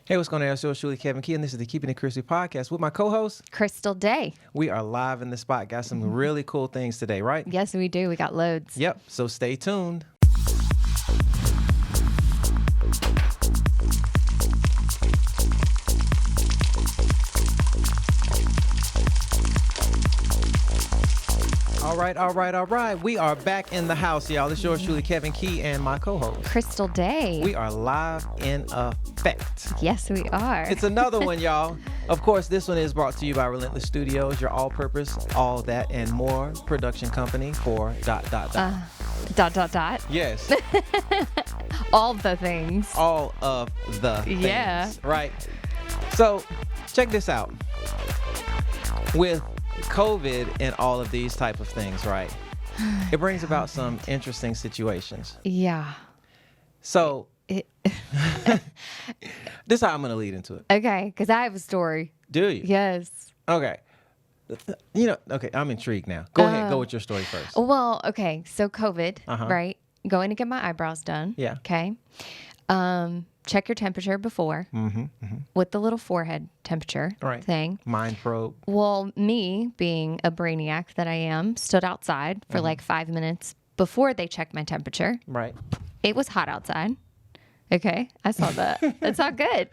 Hey, what's going on? It's yours truly, Kevin Key, and this is the Keeping It Krispy podcast with my co-host, Crystal Day. We are live in the spot. Got some really cool things today, right? Yes, we do. We got loads. Yep. So stay tuned. All right. We are back in the house, y'all. This is yours truly, Kevin Key, and my co-host, Crystal Day. We are live in effect. Yes, we are. It's another one, y'all. Of course, this one is brought to you by Relentless Studios, your all-purpose, all that, and more production company for ... Yes. All the things. All of the things. Yeah. Right. So, check this out. With COVID and all of these type of things, right? It brings about some interesting situations. Yeah. So, this is how I'm going to lead into it. Okay, because I have a story. Do you? Yes. Okay. Okay, I'm intrigued now. Go ahead. Go with your story first. Well, okay. So COVID, Uh-huh. right? Going to get my eyebrows done. Yeah. Okay. Check your temperature before with the little forehead temperature thing. Mind probe. Well, me being a brainiac that I am, stood outside for like 5 minutes before they checked my temperature. Right. It was hot outside. Okay, I saw that. That's not good.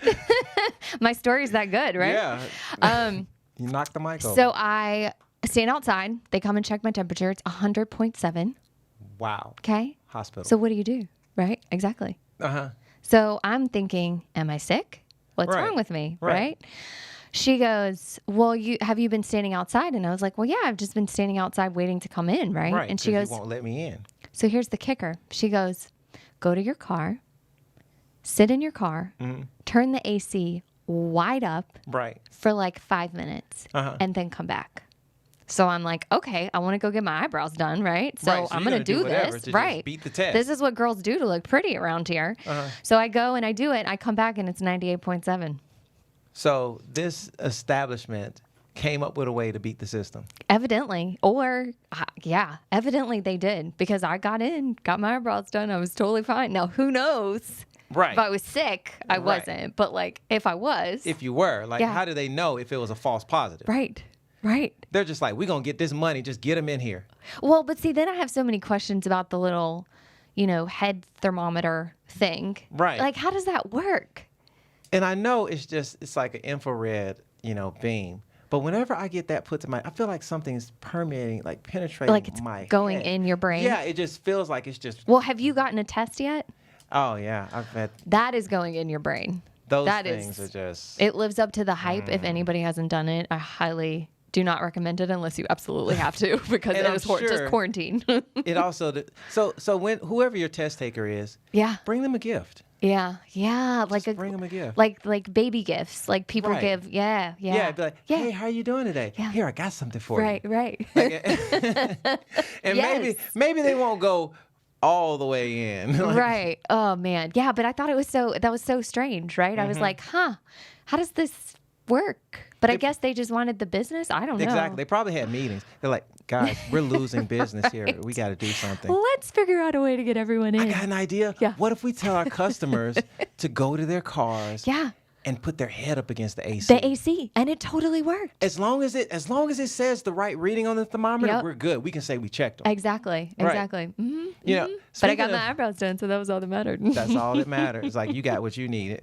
My story's that good, right? Yeah. You knocked the mic over. So I stand outside. They come and check my temperature. It's 100.7. Wow. Okay. Hospital. So what do? Right? Exactly. Uh-huh. So I'm thinking, am I sick? What's Right. wrong with me? Right. Right? She goes, well, have you been standing outside? And I was like, well, yeah, I've just been standing outside waiting to come in. Right. Right. And she 'cause goes, you won't let me in. so here's the kicker. She goes, go to your car, sit in your car, turn the AC wide up Right. for like 5 minutes, Uh-huh. and then come back. So I'm like, okay, I want to go get my eyebrows done, right? So, Right, so I'm you're going to gonna do do whatever this, to just right? beat the test. This is what girls do to look pretty around here. So I go and I do it. I come back and it's 98.7. So this establishment came up with a way to beat the system. Evidently, evidently they did, because I got in, got my eyebrows done. I was totally fine. Now, who knows? Right. If I was sick, I Right. wasn't. But like, if I was, If you were, like, Yeah. how do they know if it was a false positive? right. They're just like, we're going to get this money. Just get them in here. Well, but see, then I have so many questions about the little, head thermometer thing. Right. Like, how does that work? And I know it's like an infrared, beam. But whenever I get that put to I feel like something's permeating, like penetrating Like it's my going head. in your brain? Yeah, it just feels like it's just, Well, have you gotten a test yet? oh, yeah, I've had That is going in your brain. those That things is- are just, It lives up to the hype. If anybody hasn't done it, I highly do not recommend it unless you absolutely have to, because And it I'm is just sure- quarantine. it also, so when whoever your test taker is, Yeah. bring them a gift. Yeah. Like Just bring them a gift. Like baby gifts. Like people Right. give. Yeah. Yeah, be like, Yeah. hey, how you doing today? Yeah. Here, I got something for Right. you. Right. And Yes. maybe they won't go all the way in. Like, Right. Oh man. Yeah, but I thought that was so strange, right? I was Mm-hmm. like, how does this work? But I guess they just wanted the business. I don't know. Exactly. They probably had meetings. They're like, guys, we're losing business here. Right. We got to do something. Let's figure out a way to get everyone in. I got an idea. Yeah. What if we tell our customers to go to their cars Yeah. and put their head up against the AC? The AC, and it totally worked. As long as it says the right reading on the thermometer, Yep. we're good. We can say we checked them. Exactly. Right. Exactly. Mm-hmm. You know, But I speaking got of- my eyebrows done, so that was all that mattered. That's all that matters. It's like you got what you needed.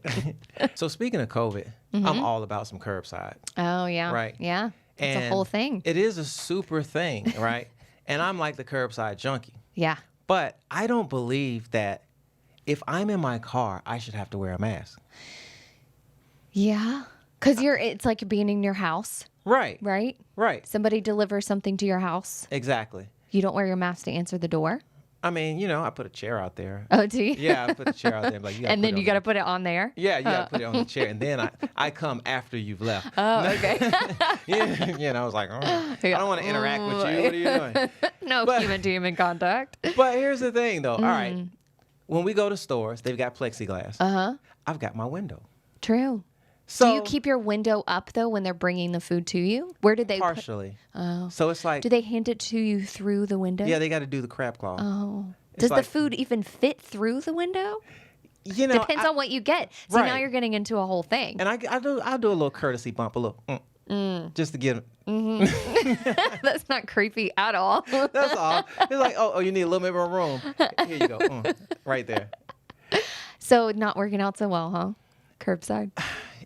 So speaking of COVID, I'm all about some curbside. Oh yeah. Right. Yeah. It's a And whole thing. It is a super thing, right? And I'm like the curbside junkie. Yeah. But I don't believe that if I'm in my car, I should have to wear a mask. Yeah. Because it's like being in your house, Right. right? Right. Somebody delivers something to your house. Exactly. You don't wear your mask to answer the door. I mean, I put a chair out there. Oh, do you? Yeah, I put a chair out there. Like, And then you got to put it on there. Yeah, you got to put it on the chair. And then I come after you've left. Oh, okay. Yeah, I was like, I don't want to interact with you. What are you doing? No But- human-to-human contact. But here's the thing, though. All right. When we go to stores, they've got plexiglass. Uh-huh. I've got my window. True. So Do you keep your window up, though, when they're bringing the food to you? Where did they partially. Oh. So it's like, Do they hand it to you through the window? yeah, they got to do the crab claw. Oh. It's Does like- the food even fit through the window? You know, Depends on what you get. See, now Right. you're getting into a whole thing. And I'll do a little courtesy bump, a little, just to get. That's not creepy at all. That's all. It's like, oh, you need a little bit more room. Here you go, right there. So not working out so well, huh? Curbside.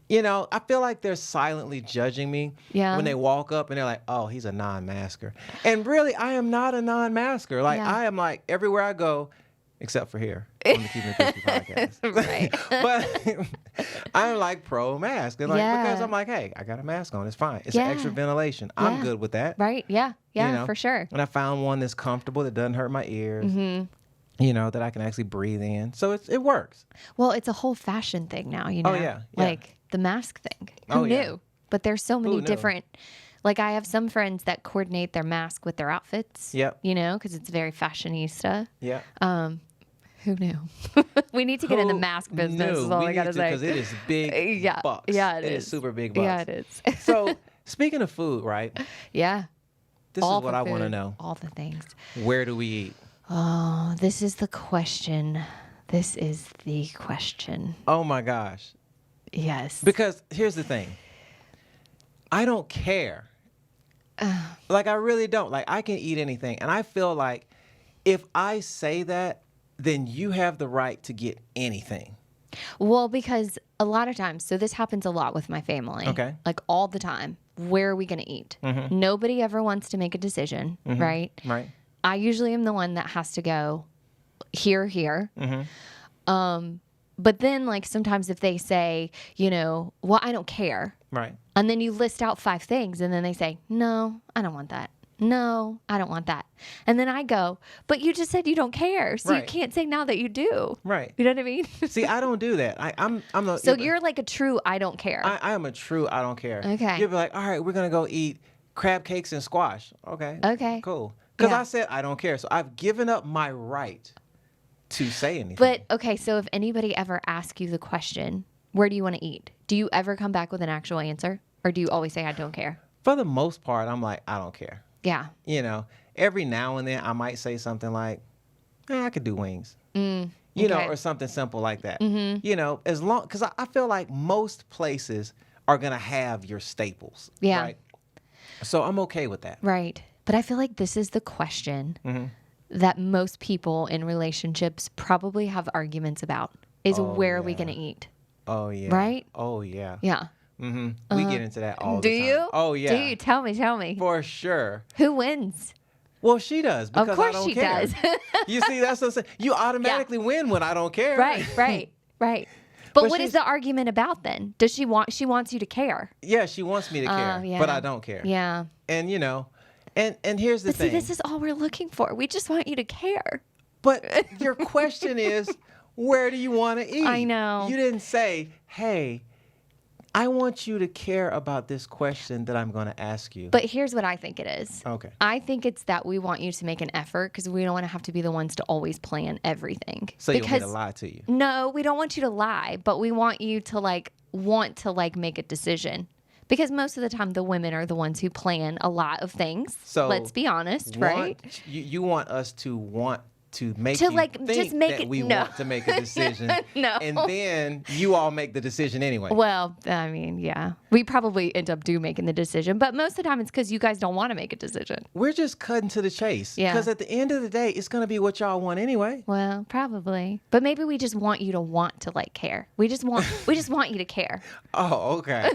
You know, I feel like they're silently judging me Yeah. when they walk up and they're like, oh, he's a non-masker. And really, I am not a non-masker. Like, Yeah. I am like, everywhere I go, except for here on the Keeping It Crispy podcast. Right. But I'm like pro-mask. And like, Yeah. because I'm like, hey, I got a mask on. It's fine. It's Yeah. an extra ventilation. I'm Yeah. good with that. Right? Yeah. Yeah, You know? for sure. And I found one that's comfortable, that doesn't hurt my ears. Mm-hmm. You know, that I can actually breathe in. So it works. Well, it's a whole fashion thing now, you know? Oh, yeah, yeah. Like the mask thing. Who Oh, knew? yeah. But there's so many knew? different, like I have some friends that coordinate their mask with their outfits. Yep. You know, because it's very fashionista. Yeah. Who knew? We need to get in the mask business is all I got to say. Because it is big Yeah. bucks. Yeah, it is super big bucks. Yeah, it is. So, speaking of food, right? Yeah. This All is what the I want to food, know. All the things. Where do we eat? Oh, this is the question. This is the question. Oh my gosh. Yes. Because here's the thing. I don't care. Like, I really don't. Like, I can eat anything. And I feel like if I say that, then you have the right to get anything. Well, because a lot of times, so this happens a lot with my family. Okay. Like all the time. Where are we going to eat? Mm-hmm. Nobody ever wants to make a decision, right? Right. I usually am the one that has to go here. Mm-hmm. But then, like, sometimes if they say, you know, well, I don't care. Right. And then you list out 5 things and then they say, no, I don't want that. No, I don't want that. And then I go, but you just said you don't care. So you Right. can't say now that you do. Right. You know what I mean? See, I don't do that. I'm the, So you're like a true I don't care. I am a true I don't care. Okay. You'll be like, all right, we're going to go eat crab cakes and squash. Okay. Okay. Cool. Because Yeah. I said I don't care. So I've given up my right to say anything. But okay, so if anybody ever asks you the question, where do you want to eat? Do you ever come back with an actual answer? Or do you always say I don't care? for the most part, I'm like, I don't care. Yeah. You know, every now and then I might say something like, I could do wings. You know, okay. or something simple like that. You know, as long, because I feel like most places are going to have your staples. Yeah. Right? So I'm okay with that. Right. But I feel like this is the question that most people in relationships probably have arguments about is where are we yeah. going to eat? Oh, yeah. Right? Oh, yeah. Yeah. We get into that all Do the time. you? Oh, yeah. Do you? Tell me. For sure. Who wins? Well, she does because Of course I don't she care. does. You see, that's what I'm saying. You automatically win when I don't care. Right. But But what is she's- the argument about then? Does she wants you to care? Yeah, she wants me to care, yeah. but I don't care. Yeah. And you know, and here's the But see, thing. this is all we're looking for. We just want you to care. But your question is, where do you want to eat? I know. You didn't say, hey, I want you to care about this question that I'm going to ask you. But here's what I think it is. Okay. I think it's that we want you to make an effort because we don't want to have to be the ones to always plan everything. So you want me to Because- lie to you? No, we don't want you to lie, but we want you to want to make a decision. Because most of the time the women are the ones who plan a lot of things. So let's be honest, right? You want us to want to make To, you like, think just make that it- we no. want to make a decision. No. And then you all make the decision anyway. Well, I mean, yeah. We probably end up making the decision, but most of the time it's because you guys don't want to make a decision. We're just cutting to the chase. Yeah. Because at the end of the day, it's going to be what y'all want anyway. Well, probably. But maybe we just want you to want to care. We just want you to care. Oh, okay.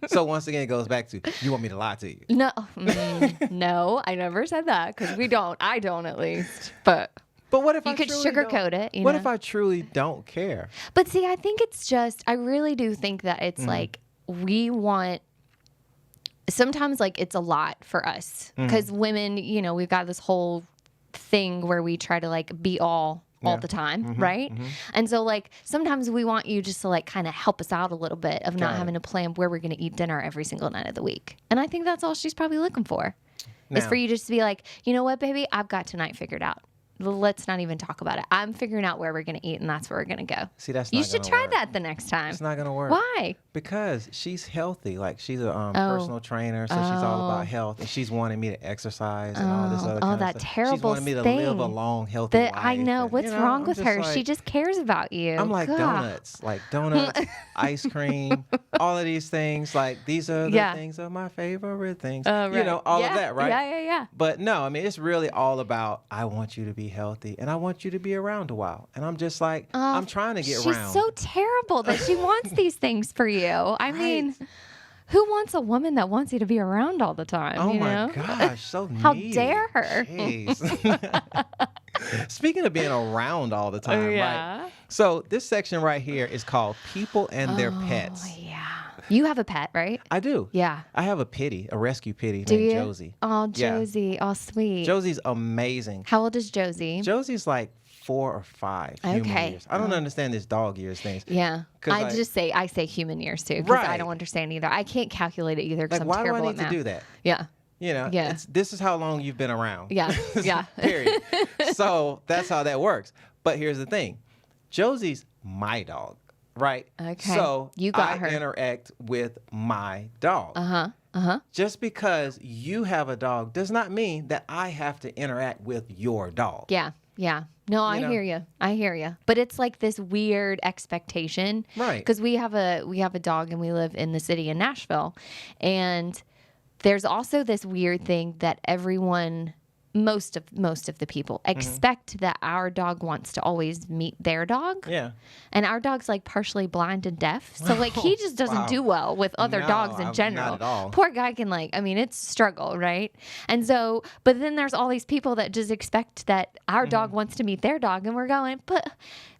So once again, it goes back to, you want me to lie to you. No, no, I never said that because we don't. I don't, at least. But But what if you I could truly sugarcoat don't- it. You What know? if I truly don't care? But see, I think it's just. I really do think that it's like we want. Sometimes, it's a lot for us because women, we've got this whole thing where we try to be all the time, right? And so sometimes we want you just to kind of help us out a little bit of not Got it. having to plan where we're going to eat dinner every single night of the week. And I think that's all she's probably looking for. Is Now- for you just to be like, you know what, baby, I've got tonight figured out. let's not even talk about it. I'm figuring out where we're going to eat, and that's where we're going to go. See, that's You not should gonna try work. that the next time. It's not gonna work. Why? Because she's healthy. Like she's a personal trainer, so she's all about health, and she's wanting me to exercise and all this other kind of that stuff. terrible She's wanting me to thing live a long, healthy life. I know. and, What's wrong I'm with just her? like- She just cares about you. I'm like God. donuts, ice cream, all of these things. Like these are the things are my favorite things. Right. You know, all of that, right? Yeah. But no, I mean, it's really all about I want you to be healthy and I want you to be around a while. And I'm just like, I'm trying to get around. She's so terrible that she wants these things for you. I mean, who wants a woman that wants you to be around all the time? Oh you my know? gosh, so How needy. dare her? Jeez. Speaking of being around all the time, Yeah. right? So this section right here is called People and Their Pets. Oh, yeah. You have a pet, right? I do. Yeah. I have a rescue pitty Do named you? Josie. Oh, Yeah. Josie. Oh, sweet. Josie's amazing. How old is Josie? Josie's like 4 or 5 human Okay. years. I don't understand this dog years things. Yeah. 'Cause I say human years too because I Right. don't understand either. I can't calculate it either because Like, I'm why do I terrible need at to math. do that? Yeah. You know, Yeah. this is how long you've been around. Yeah. Yeah. Period. So that's how that works. But here's the thing. Josie's my dog, right? Okay. So You got I her. interact with my dog. Just because you have a dog does not mean that I have to interact with your dog. Yeah. Yeah. No, I know? hear you. I hear you. But it's like this weird expectation. Right. Because we have a dog and we live in the city in Nashville. And there's also this weird thing that everyone most of the people expect that our dog wants to always meet their dog. Yeah. And our dog's like partially blind and deaf. So like he just doesn't do well with other No, dogs in not general. at all. Poor guy can it's a struggle, right? And so, but then there's all these people that just expect that our dog wants to meet their dog and we're going, but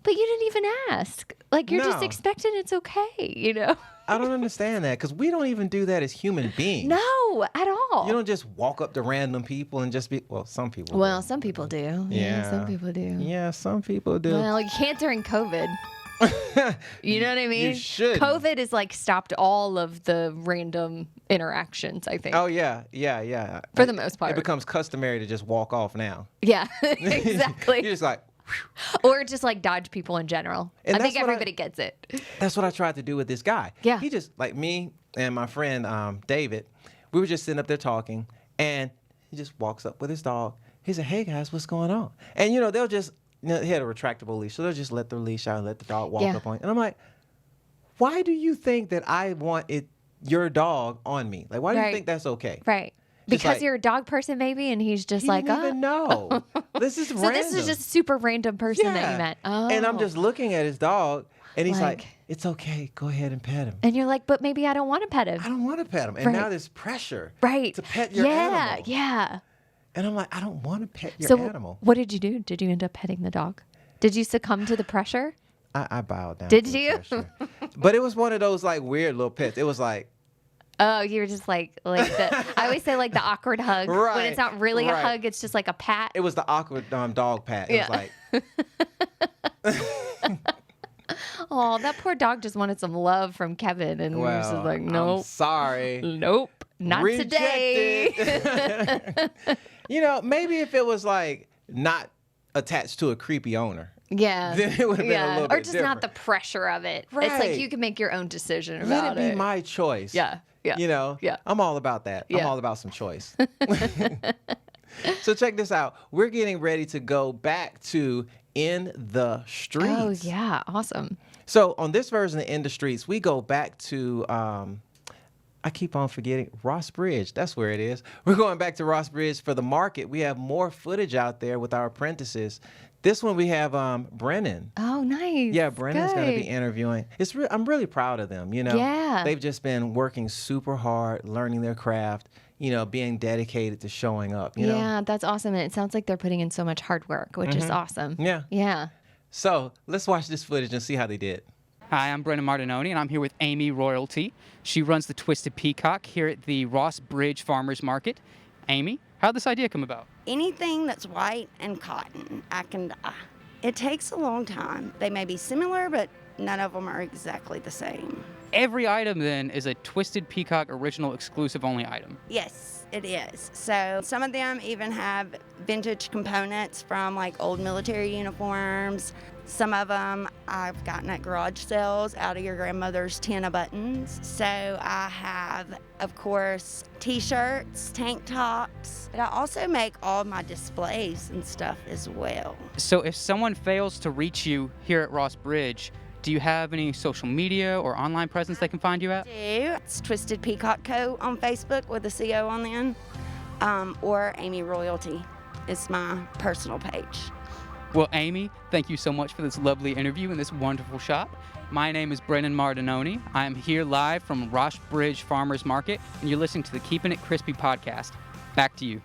you didn't even ask. Like you're just No. expecting it's okay, you know? I don't understand that because we don't even do that as human beings. No, at all. You don't just walk up to random people and just be, well, some people Well, do. some people do. Yeah. Some people do. Yeah, some people do. Well, you can't during COVID. You know what I mean? You should. COVID has like stopped all of the random interactions, I think. Oh, yeah. Yeah. For the most part. It becomes customary to just walk off now. Yeah, exactly. You're just like, Or just like dodge people in general. And I think that's what everybody gets it. that's what I tried to do with this guy. Yeah. He just, like me and my friend David, we were just sitting up there talking, and he just walks up with his dog. He said, hey, guys, what's going on? And, they'll just, he had a retractable leash, so they'll just let the leash out and let the dog walk up on you. And I'm like, why do you think that I want your dog on me? Like, why do you think that's okay? Right. Just Because like- you're a dog person, maybe, and he's just He like, didn't even know. This is So random. this is just a super random person that you met. Oh. And I'm just looking at his dog, and he's like, Like- it's okay. Go ahead and pet him. And you're like, but maybe I don't want to pet him. I don't want to pet him. And Right. now there's pressure Right. to pet your animal. Yeah. And I'm like, I don't want to pet your So animal. what did you do? Did you end up petting the dog? Did you succumb to the pressure? I bowed down. Did to the you? pressure. But it was one of those like weird little pets. It was like, Oh, you were just like the. I always say like the awkward hug when Right, it's not really a right. hug; it's just like a pat. it was the awkward dog pat. It Yeah. was like, Oh, that poor dog just wanted some love from Kevin, and we're just well, like, I'm nope, sorry. nope, not today. Rejected. Maybe if it was like not attached to a creepy owner. Yeah, Then it would've been a little or bit just not the different. pressure of it. It's Right. like you can make your own decision Let about it be my choice. Yeah, yeah. Yeah. I'm all about that. I'm Yeah. all about some choice. So check this out. We're getting ready to go back to In the Streets. Oh yeah, awesome. So on this version of In the Streets, we go back to, I keep on forgetting, Ross Bridge. That's where it is. We're going back to Ross Bridge for the market. We have more footage out there with our apprentices. This one we have Brennan. Oh, nice. Yeah, Brennan's going to be Good. interviewing. I'm really proud of them, Yeah. They've just been working super hard, learning their craft, being dedicated to showing up, you know? Yeah, that's awesome. And it sounds like they're putting in so much hard work, which is awesome. Yeah. Yeah. So let's watch this footage and see how they did. Hi, I'm Brennan Martinoni, and I'm here with Amy Royalty. She runs the Twisted Peacock here at the Ross Bridge Farmers Market. Amy, how'd this idea come about? Anything that's white and cotton, it takes a long time. They may be similar, but none of them are exactly the same. Every item then is a Twisted Peacock original exclusive only item. Yes, it is. So some of them even have vintage components from like old military uniforms. Some of them I've gotten at garage sales out of your grandmother's tin of buttons. So I have, of course, t-shirts, tank tops, but I also make all my displays and stuff as well. So if someone fails to reach you here at Ross Bridge, do you have any social media or online presence they can find you at? It's Twisted Peacock Co. on Facebook with a CO on the end, or Amy Royalty is my personal page. Well, Amy, thank you so much for this lovely interview in this wonderful shop. My name is Brennan Martinoni. I am here live from Ross Bridge Farmers Market, and you're listening to the Keeping It Crispy podcast. Back to you.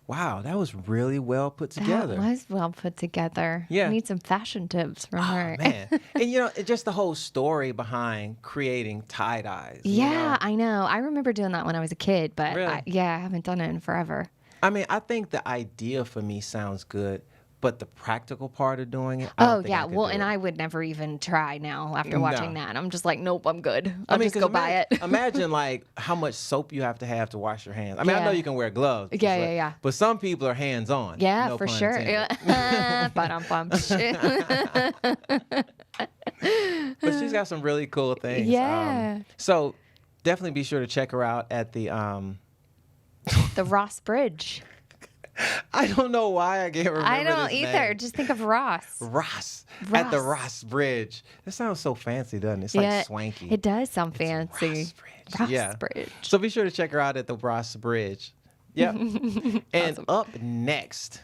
Wow, that was really well put together. That was well put together. Yeah. I need some fashion tips from her. Oh, man. And just the whole story behind creating tie-dyes. Yeah, I know. I remember doing that when I was a kid, but Really? I haven't done it in forever. I mean, I think the idea for me sounds good, but the practical part of doing it, I don't think I could Well, do and it. I would never even try now after No. watching that. I'm just like, nope, I'm good. I'll just 'cause go buy it. Imagine like how much soap you have to wash your hands. I mean, I know Yeah. you can wear gloves. but Yeah, it's like- yeah. But some people are hands-on. Yeah, no for pun sure. intended. Yeah. Ba-dum-bum. But she's got some really cool things. Yeah. So definitely be sure to check her out at the The Ross Bridge. I don't know why I can't remember I don't this either. name. Just think of Ross. Ross. At the Ross. Ross Bridge. That sounds so fancy, doesn't it? It's like swanky. It does sound fancy. Ross Bridge. Ross Yeah. Bridge. So be sure to check her out at the Ross Bridge. Yep. And up next,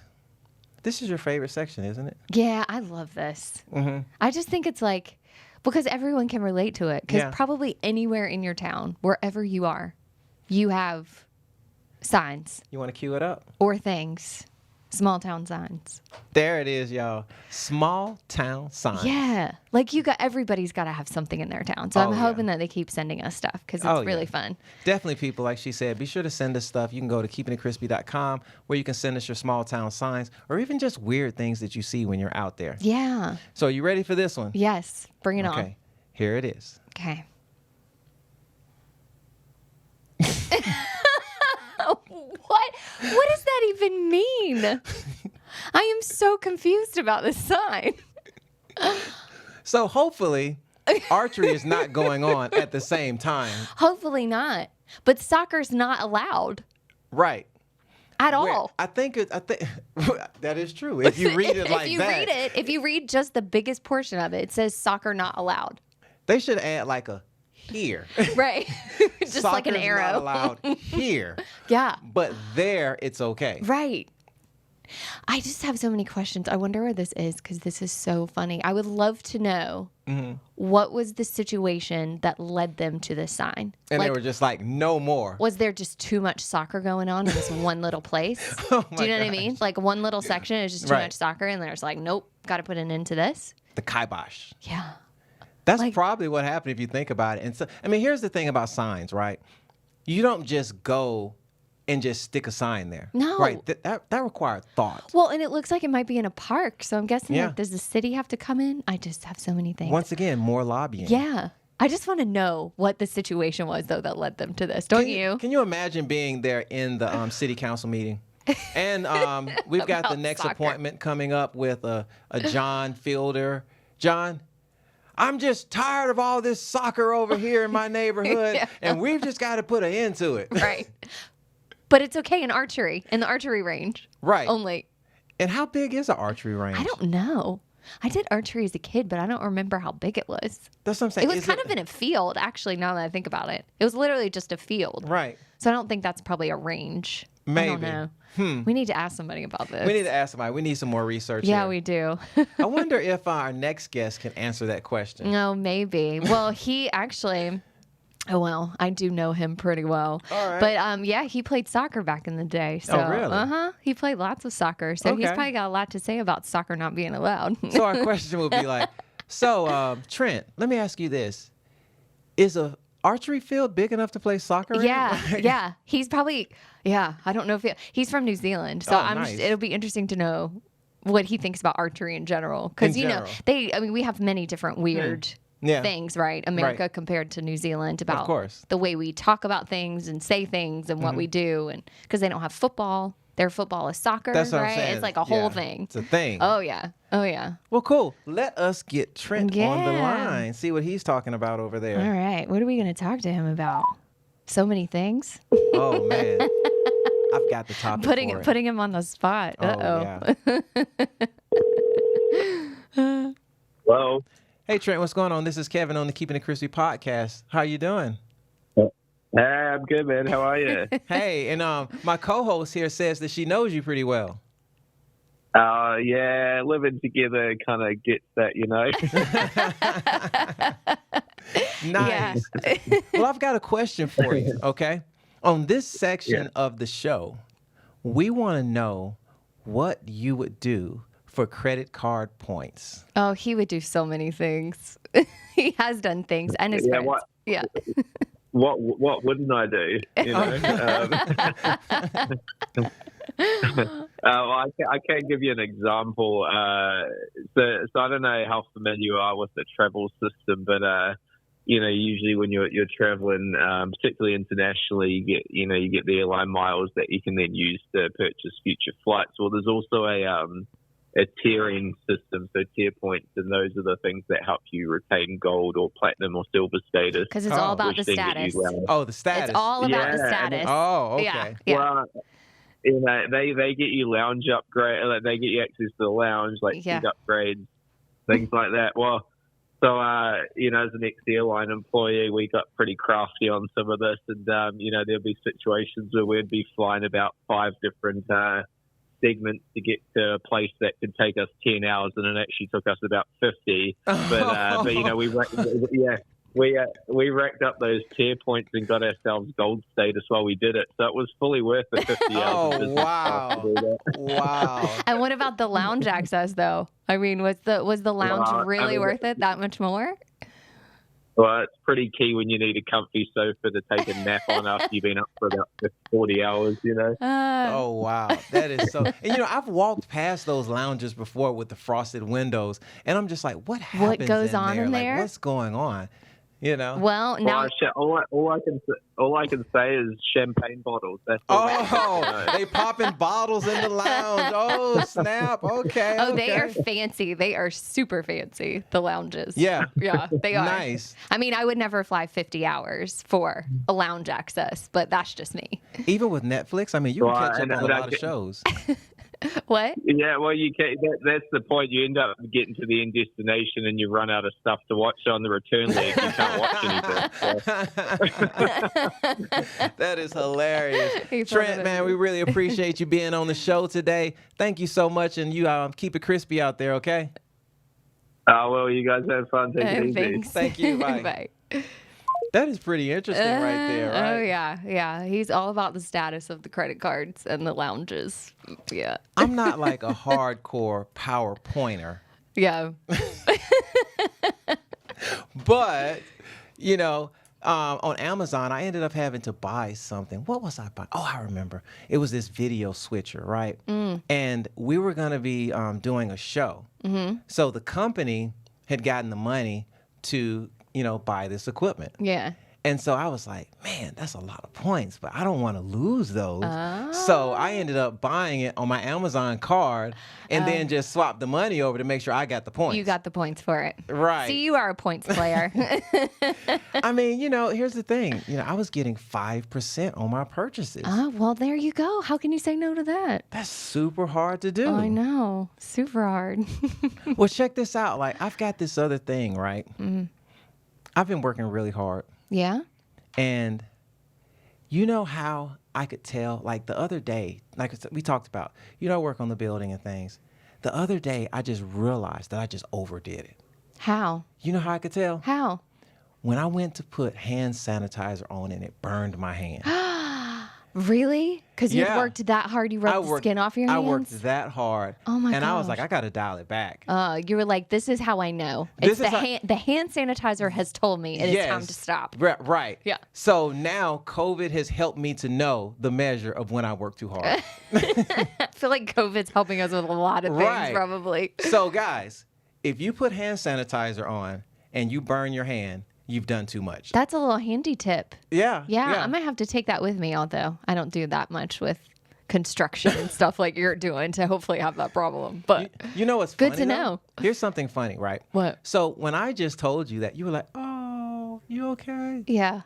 this is your favorite section, isn't it? Yeah, I love this. Mm-hmm. I just think it's like, because everyone can relate to it. Because Yeah. probably anywhere in your town, wherever you are, you have signs You want to cue it up? or things, small town signs. There it is, y'all. Small town sign. Yeah. Like everybody's got to have something in their town. So Oh, I'm yeah. hoping that they keep sending us stuff because it's Oh, yeah. really fun. Definitely, people, like she said, be sure to send us stuff. You can go to keepingitcrispy.com where you can send us your small town signs or even just weird things that you see when you're out there. Yeah. So, are you ready for this one? Yes. Bring it on. Okay, here it is. Okay. What? What does that even mean? I am so confused about this sign. So, hopefully, archery is not going on at the same time. Hopefully not. But soccer's not allowed Right. at Where- all. I think that is true. If you read it like that, If you read just the biggest portion of it, it says soccer not allowed. they should add like a here. Right. Just like an Soccer's arrow. not allowed here, Yeah. but there it's okay. Right. I just have so many questions. I wonder where this is because this is so funny. I would love to know what was the situation that led them to this sign. And Like, they were just like, no more. was there just too much soccer going on in this one little place? Oh Do you know my what I mean? Like one little section is just too Right. much soccer, and they're just like, nope, got to put an end to this. The kibosh. Yeah. That's Like- probably what happened if you think about it. And so, I mean, here's the thing about signs, right? You don't just go and just stick a sign there. No. Right. That required thought. Well, and it looks like it might be in a park, so I'm guessing Yeah. like, does the city have to come in? I just have so many things. Once again, more lobbying. Yeah. I just want to know what the situation was, though, that led them to this. Don't you? Can you imagine being there in the city council meeting? And we've got the About next soccer. appointment coming up with a John Fielder. John, I'm just tired of all this soccer over here in my neighborhood, Yeah. and we've just got to put an end to it. Right. But it's okay in the archery range. Right. Only, And how big is an archery range? I don't know. I did archery as a kid, but I don't remember how big it was. That's what I'm saying. It was Is kind of in a field, actually, now that I think about it. It was literally just a field. Right. So I don't think that's probably a range. I don't Maybe. know. We need to ask somebody about this. We need to ask somebody. We need some more research Yeah, here. we do. I wonder if our next guest can answer that question. No, maybe. Well, he actually. Oh, well, I do know him pretty well. All right. But yeah, he played soccer back in the day. So, really? He played lots of soccer. So he's Okay. probably got a lot to say about soccer not being allowed. So our question would be like, Trent, let me ask you this. Is a archery field big enough to play soccer in? Yeah, Like- yeah. He's probably, I don't know if he's from New Zealand. So Oh, nice. it'll be interesting to know what he thinks about archery in general. Because, In you know, general. we have many different weird Yeah. things, right? America Right. compared to New Zealand about course. the way we talk about things and say things and what we do. And because they don't have football, their football is soccer, That's what right? I'm saying. It's like a whole Yeah, thing. It's a thing. Oh, yeah. Oh, yeah. Well, cool. Let us get Trent on the Yeah. line. See what he's talking about over there. All right. What are we going to talk to him about? So many things. Oh man, I've got the topic for it. Putting him on the spot. Uh-oh. Yeah. Hello. Hey Trent, what's going on? This is Kevin on the Keeping It Crispy podcast. How you doing? Hey, I'm good, man. How are you? Hey, and my co-host here says that she knows you pretty well. Yeah, living together kind of gets that, you know. Nice. Well, I've got a question for you, okay? On this section of the show, we want to know what you would do for credit card points. Oh, he would do so many things. He has done things, and his friends. What? Yeah. What wouldn't I do? You know. Well, I can't give you an example. So I don't know how familiar you are with the travel system, but you know, usually when you're traveling, particularly internationally, you get the airline miles that you can then use to purchase future flights. Well, there's also a tiering system, so tier points, and those are the things that help you retain gold or platinum or silver status. Because it's all about the which then get you status. around. Oh, the status. It's all about the Yeah, status. Oh, okay. Yeah. Yeah. Well, you know, they get you lounge upgrade, like they get you access to the lounge, like seat upgrades, things like that. Well, so you know, as an ex-airline employee, we got pretty crafty on some of this, and you know, there'll be situations where we'd be flying about 5 different segments to get to a place that could take us 10 hours, and it actually took us about 50. But you know, we racked up those tier points and got ourselves gold status while we did it. So it was fully worth the 50 hours. Oh, of business wow. to do that. Wow. And what about the lounge access, though? I mean, was the lounge really worth it that much more? Well, it's pretty key when you need a comfy sofa to take a nap on after you've been up for about 40 hours, you know. Oh, wow. That is so. And, you know, I've walked past those lounges before with the frosted windows, and I'm just like, what happens goes on in Like, there? what's going on? You know? Well, now All I can say is champagne bottles. That's all I Oh, know. they popping bottles in the lounge. Oh, snap. Okay. they are okay. fancy. They are super fancy, the lounges. Yeah. Yeah, they are. Nice. I mean, I would never fly 50 hours for a lounge access, but that's just me. Even with Netflix, I mean, you can Well, catch up and on a that lot of can- shows. What? Yeah, well, you can. That's the point. You end up getting to the end destination and you run out of stuff to watch on the return leg. You can't watch anything. So. That is hilarious. He thought of Trent, it. man, we really appreciate you being on the show today. Thank you so much, and you keep it crispy out there, okay? Well, you guys have fun. Take it easy. Thanks. Thank you. Bye. Bye. That is pretty interesting right there, right? Oh, yeah. Yeah. He's all about the status of the credit cards and the lounges. Yeah. I'm not like a hardcore power pointer, Yeah. but, you know, on Amazon, I ended up having to buy something. What was I buying? Oh, I remember. It was this video switcher, right? And we were going to be doing a show. So the company had gotten the money to, you know, buy this equipment. Yeah. And so I was like, man, that's a lot of points, but I don't want to lose those. So I ended up buying it on my Amazon card and then just swapped the money over to make sure I got the points. You got the points for it. Right. See, you are a points player. I mean, you know, here's the thing. You know, I was getting 5% on my purchases. Well, there you go. How can you say no to that? That's super hard to do. I know. Super hard. Well, check this out. Like, I've got this other thing, right? I've been working really hard. Yeah? And you know how I could tell, like the other day, like we talked about, you know, I work on the building and things. The other day, I just realized that I just overdid it. How? You know how I could tell? How? When I went to put hand sanitizer on and it burned my hand. Really? Because you Yeah. worked that hard, you rubbed the skin off your hands? I worked that hard. Oh my And I was gosh. like, I got to dial it back. You were like, this is how I know. This It's is the hand sanitizer has told me it is time to stop. Right. Yeah. So now COVID has helped me to know the measure of when I work too hard. I feel like COVID's helping us with a lot of things, Right. probably. So guys, if you put hand sanitizer on and you burn your hand, you've done too much. That's a little handy tip. Yeah. Yeah, I might have to take that with me, although I don't do that much with construction and stuff like you're doing to hopefully have that problem. But You know what's Good funny, to though? know. Here's something funny, right? What? So when I just told you that, you were like, oh, you okay? Yeah,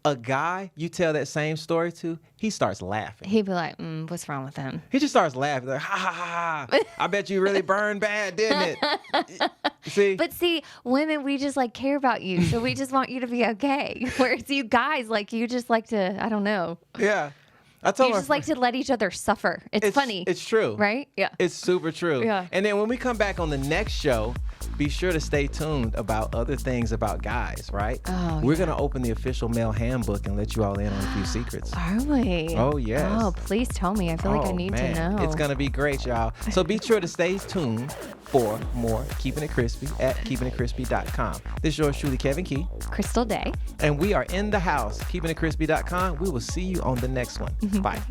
A guy you tell that same story to, he starts laughing. he'd be like, what's wrong with him? He just starts laughing. Like, ha, ha, ha, ha. I bet you really burned bad, didn't it? See? But see, women, we just like care about you. So we just want you to be okay. Whereas you guys, like, you just like to, I don't know. Yeah. I told You her. just like to let each other suffer. It's funny. It's true. Right? Yeah. It's super true. Yeah. And then when we come back on the next show, be sure to stay tuned about other things about guys, right? Oh, We're going to open the official male handbook and let you all in on a few secrets. Are we? Oh, yes. Oh, please tell me. I feel like I Oh, need man. to know. It's going to be great, y'all. So be sure to stay tuned for more Keeping It Crispy at keepingitcrispy.com. This is yours truly, Kevin Key. Crystal Day. And we are in the house, keepingitcrispy.com. We will see you on the next one. Bye.